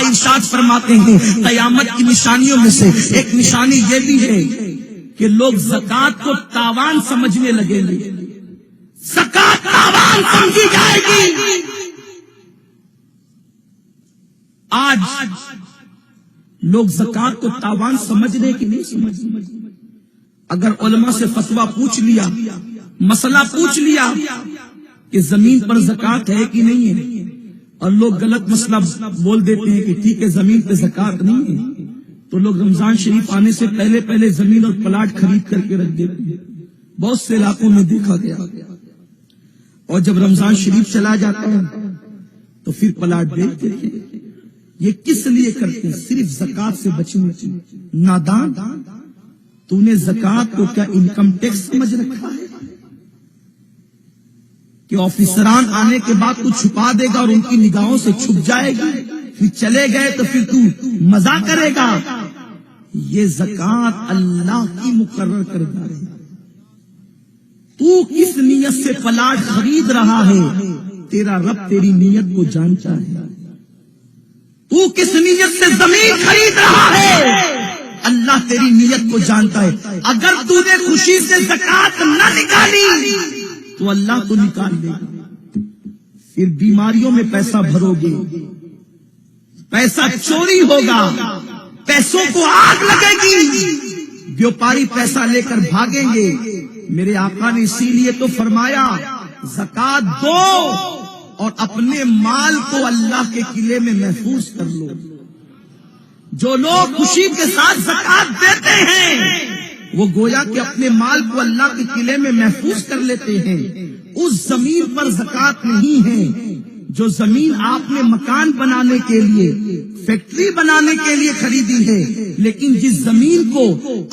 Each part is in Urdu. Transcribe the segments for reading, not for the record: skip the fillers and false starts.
ارشاد فرماتے ہیں قیامت کی نشانیوں میں سے ایک نشانی یہ بھی ہے کہ لوگ زکات کو تاوان سمجھنے لگیں گے. زکات تاوان سمجھی جائے گی. آج لوگ زکات کو تاوان سمجھ رہے کہ نہیں سمجھ. اگر علماء سے فتویٰ پوچھ لیا، مسئلہ پوچھ لیا کہ زمین پر زکات ہے کہ نہیں ہے، اور لوگ غلط مسئلہ بول دیتے ہیں کہ ٹھیک ہے زمین پہ زکات نہیں ہے، تو لوگ رمضان شریف آنے سے پہلے پہلے زمین اور پلاٹ خرید کر کے رکھ دیتے ہیں. بہت سے علاقوں میں دیکھا گیا. اور جب رمضان شریف چلا جاتا ہے تو پھر پلاٹ بیچ دیتے ہیں. یہ کس لیے کرتے ہیں؟ صرف زکات سے بچنے. نادان، تو نے زکات کو کیا انکم ٹیکس سمجھ رکھا ہے کہ آفیسران آنے کے بعد تو چھپا دے گا اور ان کی نگاہوں سے چھپ جائے گا، پھر چلے گئے تو پھر تو مزہ کرے گا؟ یہ زکات اللہ کی مقرر کردہ ہے. تو کس نیت سے پلاٹ خرید رہا ہے تیرا رب تیری نیت کو جانتا ہے. تو کس نیت سے زمین خرید رہا ہے اللہ تیری نیت کو جانتا ہے. اگر تو نے خوشی سے زکات نہ نکالی تو اللہ کو نکال دے گا. پھر بیماریوں میں پیسہ بھرو گے، پیسہ چوری ہوگا، پیسوں کو آگ لگے گی، بیوپاری پیسہ لے کر بھاگیں گے. میرے آقا نے اسی لیے تو فرمایا زکات دو اور اپنے مال کو اللہ کے قلعے میں محفوظ کر لو. جو لوگ خوشی کے ساتھ زکات دیتے ہیں وہ گویا کہ اپنے مال کو اللہ کے قلعے میں محفوظ کر لیتے ہیں. اس زمین پر زکات نہیں ہے جو زمین آپ نے مکان بنانے کے لیے، فیکٹری بنانے کے لیے خریدی ہے، لیکن جس زمین کو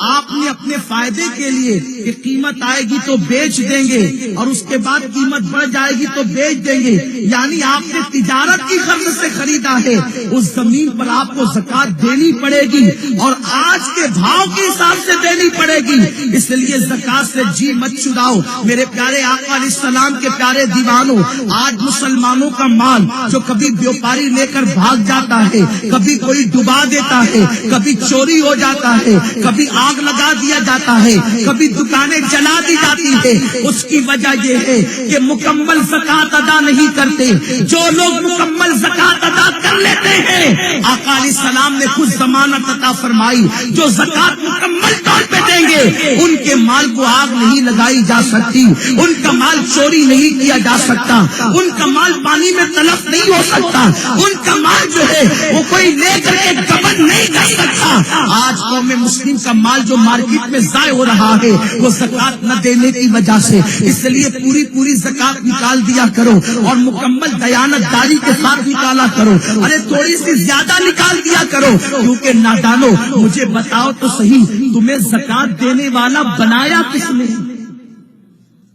آپ نے اپنے فائدے کے لیے کہ قیمت آئے گی تو بیچ دیں گے اور اس کے بعد قیمت بڑھ جائے گی تو بیچ دیں گے، یعنی آپ نے تجارت کی غرض سے خریدا ہے، اس زمین پر آپ کو زکات دینی پڑے گی اور آج کے بھاؤ کے حساب سے دینی پڑے گی. اس لیے زکات سے جی مت چراؤ. میرے پیارے آقا علیہ السلام کے پیارے دیوانوں، آج مسلمانوں کا مال جو کبھی بیوپاری لے کر بھاگ جاتا ہے، کبھی کوئی ڈبا دیتا ہے، کبھی چوری ہو جاتا ہے، کبھی آگ لگا دیا جاتا ہے، کبھی دکانیں جلا دی جاتی ہے، اس کی وجہ یہ ہے کہ مکمل زکات ادا نہیں کرتے. جو لوگ مکمل زکات ادا کر لیتے ہیں آقا علیہ السلام نے خود ضمانت عطا فرمائی، جو زکات مکمل طور پہ دیں گے ان کے مال کو آگ نہیں لگائی جا سکتی، ان کا مال چوری نہیں کیا جا سکتا، ان کا مال پانی میں تلف نہیں ہو سکتا، ان کا مال جو ہے وہ کوئی لے کر کے گبن نہیں کر سکتا. آج قوم مسلم کا مال جو مارکیٹ میں ضائع ہو رہا ہے وہ زکات نہ دینے کی وجہ سے. اس لیے پوری زکات نکال دیا کرو اور مکمل دیانت داری کے ساتھ نکالا کرو. ارے تھوڑی سی زیادہ نکال دیا کرو، کیونکہ نادانو مجھے بتاؤ تو صحیح، تمہیں زکات دینے والا بنایا کس نے؟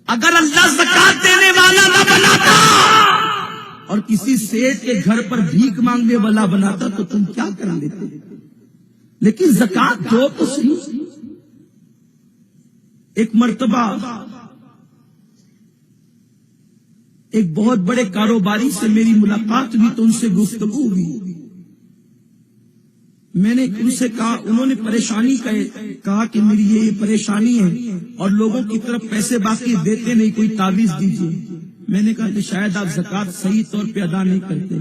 اگر اللہ زکات دینے والا نہ بناتا اور کسی سیٹ کے گھر پر بھیک مانگنے والا بناتا تو تم کیا کر لیتے؟ لیکن زکات دو تو صحیح. ایک مرتبہ ایک بہت بڑے کاروباری سے میری ملاقات ہوئی تو ان سے گفتگو ہوئی. میں نے ان سے کہا، انہوں نے پریشانی کہا کہ میری یہ پریشانی ہے اور لوگوں کی طرف پیسے باقی دیتے نہیں، کوئی تعویذ دیجیے. میں نے کہا کہ شاید آپ زکات صحیح طور پہ ادا نہیں کرتے.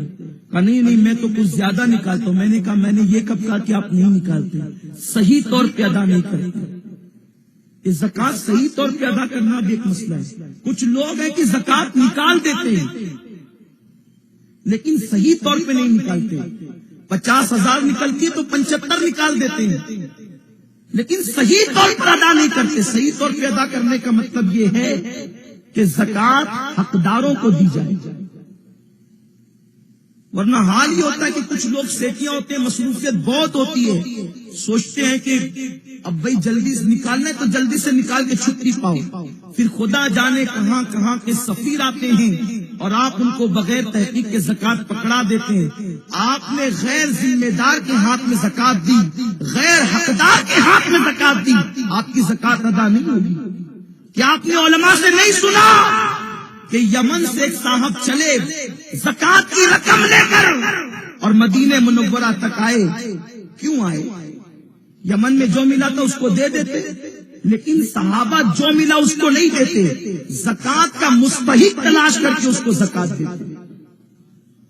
کہا نہیں میں تو کچھ زیادہ نکالتا ہوں. میں نے کہا میں نے یہ کب کہا کہ آپ نہیں نکالتے، صحیح طور پہ ادا نہیں کرتے. یہ زکات صحیح طور پہ ادا کرنا بھی ایک مسئلہ ہے. کچھ لوگ ہیں کہ زکات نکال دیتے ہیں لیکن صحیح طور پہ نہیں نکالتے. 50,000 نکلتی ہے تو 75 نکال دیتے ہیں لیکن صحیح طور پر ادا نہیں کرتے. صحیح طور پہ ادا کرنے کا مطلب یہ ہے کہ زکات حقداروں کو دی جائے، ورنہ حال یہ ہوتا ہے کہ کچھ لوگ سیکیاں ہوتے ہیں، مصروفیت بہت ہوتی ہے، سوچتے ہیں کہ اب بھائی جلدی سے نکالنا ہے تو جلدی سے نکال کے چھٹی پاؤ. پھر خدا جانے کہاں کہاں کے سفیر آتے ہیں اور آپ ان کو بغیر تحقیق کے زکات پکڑا دیتے ہیں. آپ نے غیر ذمہ دار کے ہاتھ میں زکات دی، غیر حقدار کے ہاتھ میں زکات دی، آپ کی زکات ادا نہیں ہوگی. کیا آپ نے علماء سے نہیں سنا کہ یمن سے ایک صاحب چلے زکات کی رقم لے کر اور مدینہ منورہ تک آئے. کیوں آئے؟ یمن میں جو ملا تھا اس کو دے دیتے، لیکن صحابہ جو ملا اس کو نہیں دیتے، زکات کا مستحق تلاش کر کے اس کو زکات دیتے.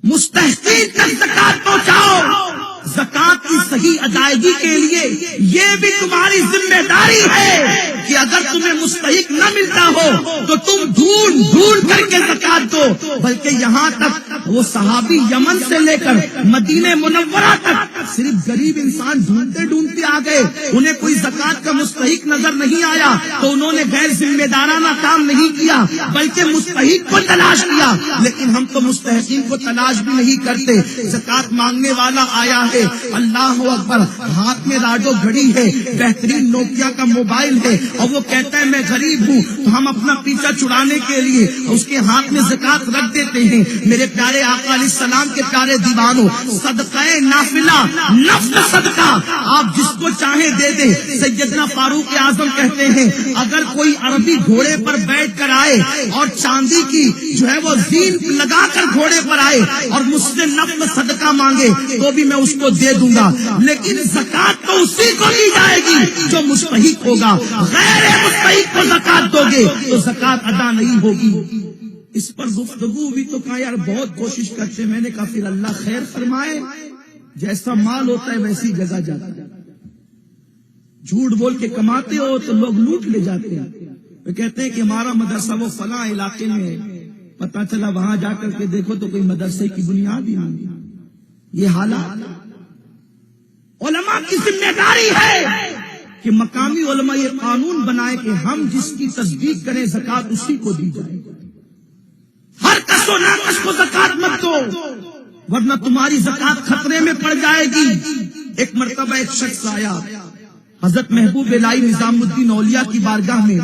مستحقین تک زکات پہنچاؤ. زکات کی صحیح ادائیگی کے لیے یہ بھی تمہاری ذمہ داری ہے کہ اگر تمہیں مستحق نہ ملتا ہو تو تم ڈھونڈ ڈھونڈ کر کے زکات دو. بلکہ یہاں تک وہ صحابی یمن سے لے کر مدینہ منورہ تک صرف غریب انسان ڈھونڈتے ڈھونڈتے آ گئے. انہیں کوئی زکات کا مستحق نظر نہیں آیا تو انہوں نے غیر ذمہ دارانہ کام نہیں کیا بلکہ مستحق کو تلاش کیا. لیکن ہم تو مستحقین کو تلاش بھی نہیں کرتے. زکات مانگنے والا آیا ہے، اللہ اکبر، ہاتھ میں راڈو گھڑی ہے، بہترین نوکیا کا موبائل ہے، اور وہ کہتا ہے میں غریب ہوں، تو ہم اپنا پیچھا چھڑانے کے لیے اس کے ہاتھ میں زکات رکھ دیتے ہیں. میرے پیارے آقا علیہ السلام کے پیارے دیوانوں، صدقہ نافلہ، نفل صدقہ آپ جس کو چاہیں دے دیں. سیدنا فاروق اعظم کہتے ہیں اگر کوئی عربی گھوڑے پر بیٹھ کر آئے اور چاندی کی جو ہے وہ زین لگا کر گھوڑے پر آئے اور مجھ سے نفل صدقہ مانگے تو بھی میں اس کو دے دوں گا، لیکن زکات تو اسی کو دی جائے گی جو مستحق ہوگا. غیر مستحق کو زکات دو گے تو زکات ادا نہیں ہوگی. اس پر گفتگو بھی تو کہا یار بہت کوشش کرتے. میں نے کہا پھر اللہ خیر فرمائے، جیسا مال ہوتا ہے ویسی جگہ جاتا ہے. جھوٹ بول کے کماتے ہو تو لوگ لوٹ لے جاتے ہیں. وہ کہتے ہیں کہ ہمارا مدرسہ وہ فلاں علاقے میں ہے، پتا چلا وہاں جا کر کے دیکھو تو کوئی مدرسے کی بنیاد ہی نہیں. یہ حالات علماء کی ذمہ داری ہے کہ مقامی علماء یہ قانون بنائے کہ ہم جس کی تصدیق کریں زکات اسی کو دی جائے. ہر کس و ناکس کو زکات مت دو ورنہ تمہاری زکات خطرے میں پڑ جائے گی. ایک مرتبہ ایک شخص آیا حضرت محبوب الہی نظام الدین اولیاء کی بارگاہ میں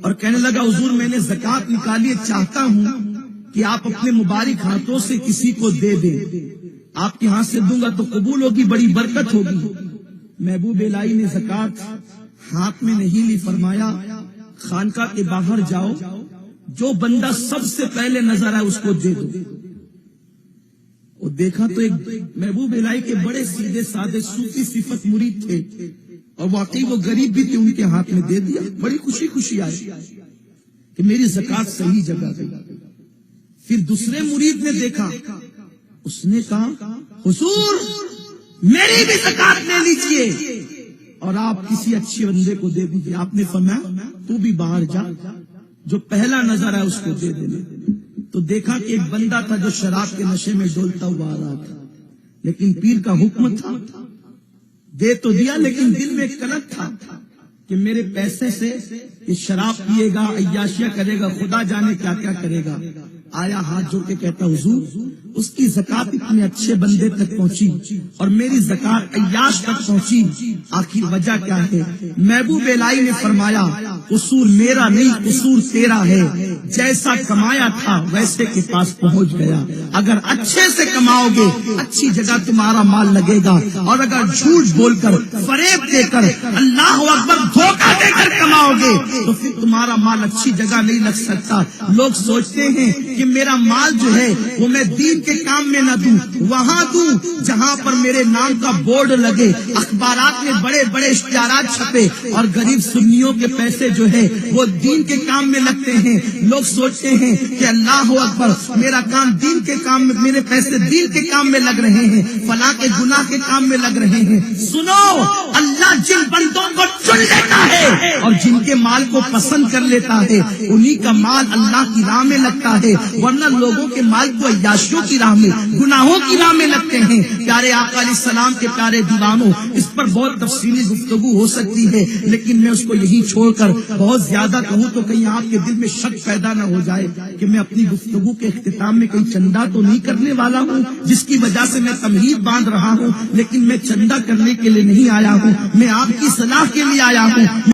اور کہنے لگا حضور میں نے زکات نکالی، چاہتا ہوں کہ آپ اپنے مبارک ہاتھوں سے کسی کو دے دیں. آپ کے ہاتھ سے دوں گا تو قبول ہوگی، بڑی برکت ہوگی. محبوب الہی نے زکات ہاتھ میں نہیں لی، فرمایا خانقاہ کے باہر جاؤ، جو بندہ سب سے پہلے نظر آئے اس کو دے دو. وہ دیکھا تو ایک محبوب الہی کے بڑے سیدھے سادے صوفی صفت مرید تھے اور واقعی وہ غریب بھی تھے، ان کے ہاتھ میں دے دیا. بڑی خوشی خوشی آئی کہ میری زکات صحیح جگہ گئی. پھر دوسرے مرید نے دیکھا، اس نے کہا حضور میری بھی زکات لے لیجئے اور آپ کسی اچھے بندے کو دے دیجئے. آپ نے فرمایا تو بھی باہر جا، جو پہلا نظر آیا اس کو دے دینا. تو دیکھا کہ ایک بندہ تھا جو شراب کے نشے میں ڈولتا ہوا آ رہا تھا، لیکن پیر کا حکم تھا، دے تو دیا لیکن دل میں ایک کلک تھا کہ میرے پیسے سے یہ شراب پیے گا، عیاشیاں کرے گا، خدا جانے کیا کیا کرے گا. آیا ہاتھ جوڑ کے کہتا حضور اس کی زکات اتنے اچھے بندے تک پہنچی اور میری زکات عیاش تک پہنچی، آخر وجہ کیا ہے؟ محبوب الہی نے فرمایا قصور میرا نہیں قصور تیرا ہے، جیسا کمایا تھا ویسے کے پاس پہنچ گیا. اگر اچھے سے کماؤ گے اچھی جگہ تمہارا مال لگے گا، اور اگر جھوٹ بول کر فریب دے کر اللہ اکبر دھوکہ دے کر کماؤ گے تو پھر تمہارا مال اچھی جگہ نہیں لگ سکتا. لوگ سوچتے ہیں کہ میرا مال جو ہے وہ میں دین کے کام میں نہ دوں، وہاں دوں جہاں پر میرے نام کا بورڈ لگے، اخبارات میں بڑے بڑے اشتہارات چھپے، اور غریب سنیوں کے پیسے جو ہے وہ دین کے کام میں لگتے ہیں. لوگ سوچتے ہیں کہ اللہ اکبر میرا کام دین کے کام میں، میرے پیسے دین کے کام میں لگ رہے ہیں، فلاں کے گناہ کے کام میں لگ رہے ہیں. سنو، اللہ جن بندوں کو چن لیتا ہے اور جن کے مال کو پسند کر لیتا ہے انہی کا مال اللہ کی راہ میں لگتا ہے، ورنہ لوگوں کے مال کو عیاشیوں کی راہ میں، گناہوں کی راہ میں لگتے ہیں. پیارے آقا علیہ السلام کے پیارے دیوانوں، اس پر بہت تفصیلی گفتگو ہو سکتی ہے، لیکن میں اس کو یہی چھوڑ کر بہت زیادہ کہوں تو کہیں آپ کے دل میں شک پیدا نہ ہو جائے کہ میں اپنی گفتگو کے اختتام میں کہیں چندہ تو نہیں کرنے والا ہوں جس کی وجہ سے میں تمہید باندھ رہا ہوں. لیکن میں چندہ کرنے کے لیے نہیں آیا ہوں، میں آپ کی صلاح کے لیے آیا ہوں.